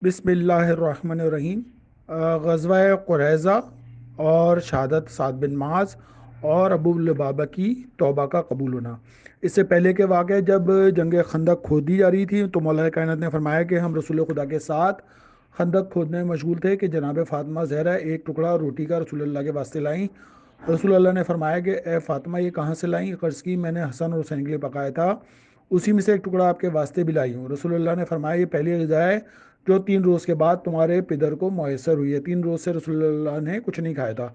بسم اللہ الرحمن الرحیم۔ غزوہ قریظہ اور شہادت سعد بن معاذ اور ابو لبابہ کی توبہ کا قبول ہونا۔ اس سے پہلے کے واقعے جب جنگ خندق کھودی جا رہی تھی تو مولا کائنات نے فرمایا کہ ہم رسول خدا کے ساتھ خندق کھودنے میں مشغول تھے کہ جناب فاطمہ زہرا ایک ٹکڑا روٹی کا رسول اللہ کے واسطے لائیں۔ رسول اللہ نے فرمایا کہ اے فاطمہ یہ کہاں سے لائیں؟ قرض کی میں نے حسن اور حسین کے لیے پکایا تھا، اسی میں سے ایک ٹکڑا آپ کے واسطے بھی لائی ہوں۔ رسول اللہ نے فرمایا یہ پہلی غذا ہے جو 3 روز کے بعد تمہارے پدر کو میسر ہوئی ہے۔ 3 روز سے رسول اللہ نے کچھ نہیں کھایا تھا۔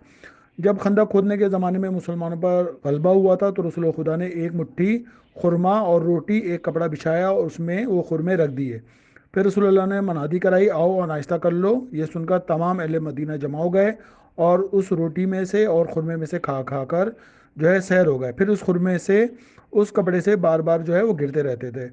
جب خندق کھودنے کے زمانے میں مسلمانوں پر غلبہ ہوا تھا تو رسول خدا نے ایک مٹھی خرما اور روٹی ایک کپڑا بچھایا اور اس میں وہ خرمے رکھ دیے۔ پھر رسول اللہ نے منادی کرائی، آؤ اور ناشتہ کر لو۔ یہ سن کر تمام اہل مدینہ جمع ہو گئے اور اس روٹی میں سے اور خرمے میں سے کھا کھا کر سیر ہو گئے۔ پھر اس خرمے سے اس کپڑے سے بار بار وہ گرتے رہتے تھے۔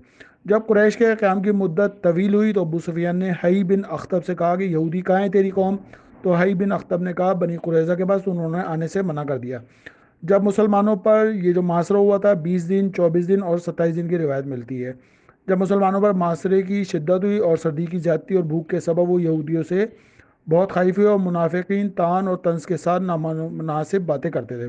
جب قریش کے قیام کی مدت طویل ہوئی تو ابو سفیان نے حی بن اخطب سے کہا کہ یہودی کہاں ہے تیری قوم؟ تو حی بن اخطب نے کہا بنی قریظہ کے پاس، انہوں نے آنے سے منع کر دیا۔ جب مسلمانوں پر یہ جو محاصرہ ہوا تھا 20 دن، 24 دن اور 27 دن کی روایت ملتی ہے۔ جب مسلمانوں پر معاشرے کی شدت ہوئی اور سردی کی زیادتی اور بھوک کے سبب وہ یہودیوں سے بہت خائف ہوئے اور منافقین تان اور طنز کے ساتھ نامناسب باتیں کرتے تھے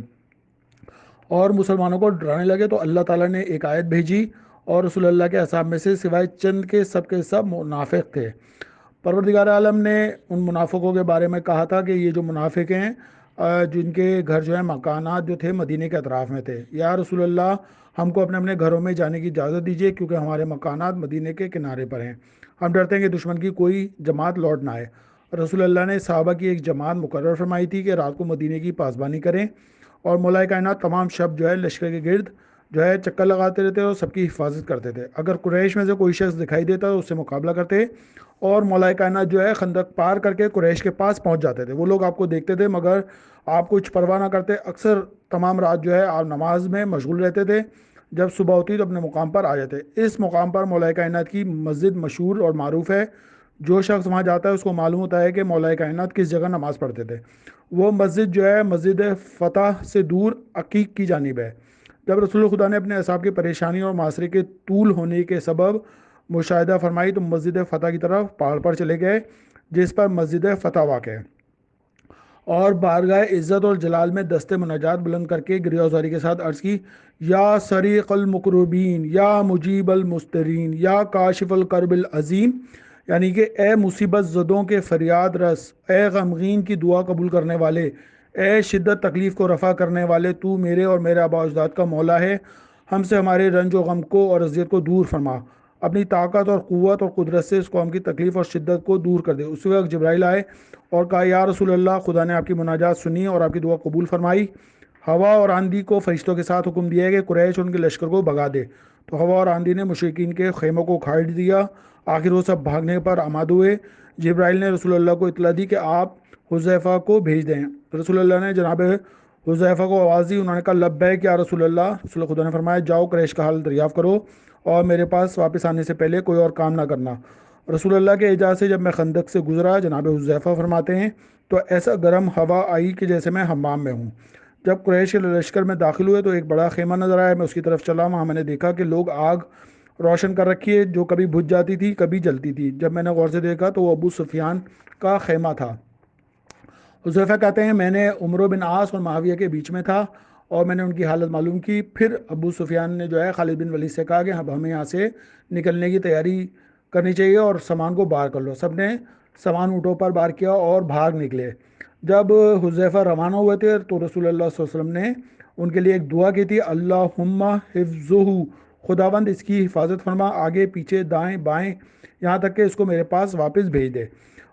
اور مسلمانوں کو ڈرانے لگے، تو اللہ تعالیٰ نے ایک آیت بھیجی اور رسول اللہ کے اصحاب میں سے سوائے چند کے سب منافق تھے۔ پروردگار عالم نے ان منافقوں کے بارے میں کہا تھا کہ یہ جو منافق ہیں جن کے گھر مکانات جو تھے مدینے کے اطراف میں تھے، یا رسول اللہ ہم کو اپنے اپنے گھروں میں جانے کی اجازت دیجیے کیونکہ ہمارے مکانات مدینے کے کنارے پر ہیں، ہم ڈرتے ہیں کہ دشمن کی کوئی جماعت لوٹ نہ آئے۔ رسول اللہ نے صحابہ کی ایک جماعت مقرر فرمائی تھی کہ رات کو مدینے کی پاسبانی کریں اور مولا کائنات تمام شب لشکر کے گرد چکر لگاتے رہتے اور سب کی حفاظت کرتے تھے۔ اگر قریش میں سے کوئی شخص دکھائی دیتا تو اس سے مقابلہ کرتے اور مولا کائنات خندق پار کر کے قریش کے پاس پہنچ جاتے تھے۔ وہ لوگ آپ کو دیکھتے تھے مگر آپ کچھ پرواہ نہ کرتے، اکثر تمام رات آپ نماز میں مشغول رہتے تھے۔ جب صبح ہوتی تو اپنے مقام پر آ جاتے۔ اس مقام پر مولا کائنات کی مسجد مشہور اور معروف ہے۔ جو شخص وہاں جاتا ہے اس کو معلوم ہوتا ہے کہ مولا کائنات کس جگہ نماز پڑھتے تھے۔ وہ مسجد مسجد فتح سے دور عقیق کی جانب ہے۔ جب رسول خدا نے اپنے اصحاب کی پریشانی اور معاشرے کے طول ہونے کے سبب مشاہدہ فرمائی تو مسجد فتح کی طرف پہاڑ پر چلے گئے جس پر مسجد فتح واقع ہے، اور بارگاہ عزت اور جلال میں دست مناجات بلند کر کے گریہوزاری کے ساتھ عرض کی، یا سریق المقربین، یا مجیب المسترین، یا کاشف الکرب العظیم، یعنی کہ اے مصیبت زدوں کے فریاد رس، اے غمگین کی دعا قبول کرنے والے، اے شدت تکلیف کو رفع کرنے والے، تو میرے اور میرے آبا و اجداد کا مولا ہے، ہم سے ہمارے رنج و غم کو اور اذیت کو دور فرما، اپنی طاقت اور قوت اور قدرت سے اس قوم کی تکلیف اور شدت کو دور کر دے۔ اسی وقت جبرائیل آئے اور کہا یا رسول اللہ خدا نے آپ کی مناجات سنی اور آپ کی دعا قبول فرمائی۔ ہوا اور آندھی کو فرشتوں کے ساتھ حکم دیا ہے کہ قریش ان کے لشکر کو بھگا دے، تو ہوا اور آندھی نے مشرکین کے خیموں کو اکھاڑ دیا۔ آخر وہ سب بھاگنے پر آماد ہوئے۔ جبرائیل نے رسول اللہ کو اطلاع دی کہ آپ حذیفہ کو بھیج دیں۔ رسول اللہ نے جناب حذیفہ کو آواز دی، انہوں نے کہا لبیک یا رسول اللہ۔ رسول خدا نے فرمایا جاؤ قریش کا حال دریافت کرو اور میرے پاس واپس آنے سے پہلے کوئی اور کام نہ کرنا۔ رسول اللہ کے اجازت سے جب میں خندق سے گزرا، جناب حذیفہ فرماتے ہیں، تو ایسا گرم ہوا آئی کہ جیسے میں حمام میں ہوں۔ جب قریش کے لشکر میں داخل ہوئے تو ایک بڑا خیمہ نظر آیا، میں اس کی طرف چلا، وہاں میں نے دیکھا کہ لوگ آگ روشن کر رکھی ہے جو کبھی بجھ جاتی تھی کبھی جلتی تھی۔ جب میں نے غور سے دیکھا تو وہ ابو سفیان کا خیمہ تھا۔ حذیفہ کہتے ہیں میں نے عمرو بن عاص اور معاویہ کے بیچ میں تھا اور میں نے ان کی حالت معلوم کی۔ پھر ابو سفیان نے خالد بن ولید سے کہا کہ اب ہمیں یہاں سے نکلنے کی تیاری کرنی چاہیے اور سامان کو بار کر لو۔ سب نے سامان اونٹوں پر بار کیا اور بھاگ نکلے۔ جب حذیفہ روانہ ہوئے تھے تو رسول اللہ صلی اللہ علیہ وسلم نے ان کے لیے ایک دعا کی تھی، اللہم حفظہ، خداوند اس کی حفاظت فرما، آگے پیچھے دائیں بائیں، یہاں تک کہ اس کو میرے پاس واپس بھیج دے۔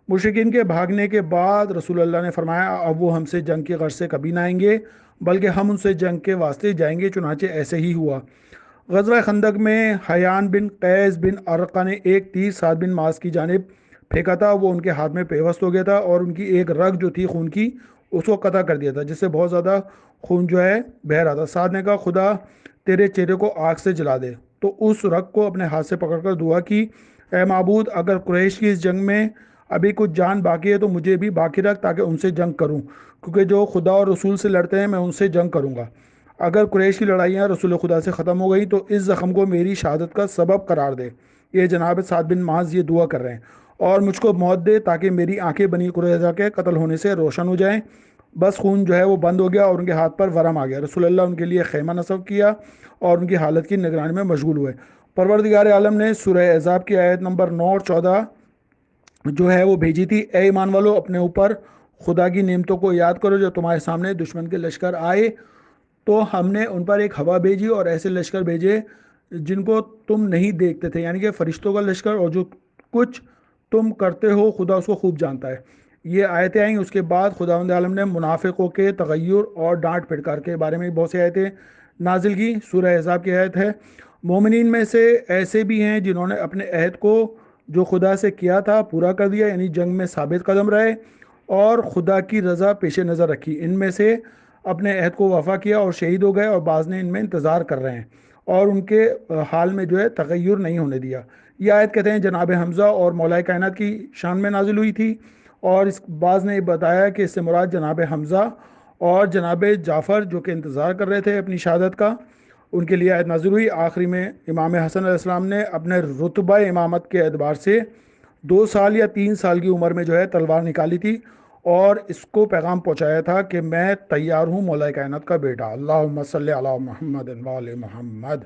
مشرکین کے بھاگنے کے بعد رسول اللہ نے فرمایا اب وہ ہم سے جنگ کی غرض سے کبھی نہ آئیں گے بلکہ ہم ان سے جنگ کے واسطے جائیں گے، چنانچہ ایسے ہی ہوا۔ غزوہ خندق میں حیان بن قیس بن ارقہ نے ایک تیر سعد بن معاذ کی جانب پھینکا تھا، وہ ان کے ہاتھ میں پیوست ہو گیا تھا اور ان کی ایک رگ جو تھی خون کی اس کو قطع کر دیا تھا، جس سے بہت زیادہ خون بہہ رہا تھا۔ سعد نے کہا خدا تیرے چہرے کو آگ سے جلا دے، تو اس رگ کو اپنے ہاتھ سے پکڑ کر دعا کی، اے معبود اگر قریش کی اس جنگ میں ابھی کچھ جان باقی ہے تو مجھے بھی باقی رکھ تاکہ ان سے جنگ کروں، کیونکہ جو خدا اور رسول سے لڑتے ہیں میں ان سے جنگ کروں گا۔ اگر قریش کی لڑائیاں رسول خدا سے ختم ہو گئی تو اس زخم کو میری شہادت کا سبب قرار دے۔ یہ جناب سعد بن معاذ یہ دعا کر رہے ہیں اور مجھ کو موت دے تاکہ میری آنکھیں بنی قریظہ کے قتل ہونے سے روشن ہو جائیں۔ بس خون جو ہے وہ بند ہو گیا اور ان کے ہاتھ پر ورم آ گیا۔ رسول اللہ ان کے لیے خیمہ نصب کیا اور ان کی حالت کی نگرانی میں مشغول ہوئے۔ پروردگار عالم نے سورہ احزاب کی آیت نمبر 9 اور 14 جو ہے وہ بھیجی تھی: اے ایمان والو، اپنے اوپر خدا کی نعمتوں کو یاد کرو جو تمہارے سامنے دشمن کے لشکر آئے تو ہم نے ان پر ایک ہوا بھیجی اور ایسے لشکر بھیجے جن کو تم نہیں دیکھتے تھے، یعنی کہ فرشتوں کا لشکر، اور جو کچھ تم کرتے ہو خدا اس کو خوب جانتا ہے۔ یہ آیتیں آئیں، اس کے بعد خداوند عالم نے منافقوں کے تغیر اور ڈانٹ پھٹکار کے بارے میں بہت سی آیتیں نازل کی۔ سورہ احزاب کی آیت ہے: مومنین میں سے ایسے بھی ہیں جنہوں نے اپنے عہد کو جو خدا سے کیا تھا پورا کر دیا، یعنی جنگ میں ثابت قدم رہے اور خدا کی رضا پیش نظر رکھی۔ ان میں سے اپنے عہد کو وفا کیا اور شہید ہو گئے، اور بعض نے ان میں انتظار کر رہے ہیں اور ان کے حال میں جو ہے تغیر نہیں ہونے دیا۔ یہ آیت کہتے ہیں جناب حمزہ اور مولا کائنات کی شان میں نازل ہوئی تھی، اور اس بعض نے بتایا کہ اس سے مراد جناب حمزہ اور جناب جعفر جو کہ انتظار کر رہے تھے اپنی شہادت کا، ان کے لیے آیت نازل ہوئی۔ آخری میں امام حسن علیہ السلام نے اپنے رتبہ امامت کے اعتبار سے 2 سال یا 3 سال کی عمر میں جو ہے تلوار نکالی تھی اور اس کو پیغام پہنچایا تھا کہ میں تیار ہوں مولا کائنات کا بیٹا۔ اللہم صلی علی محمد و آل محمد۔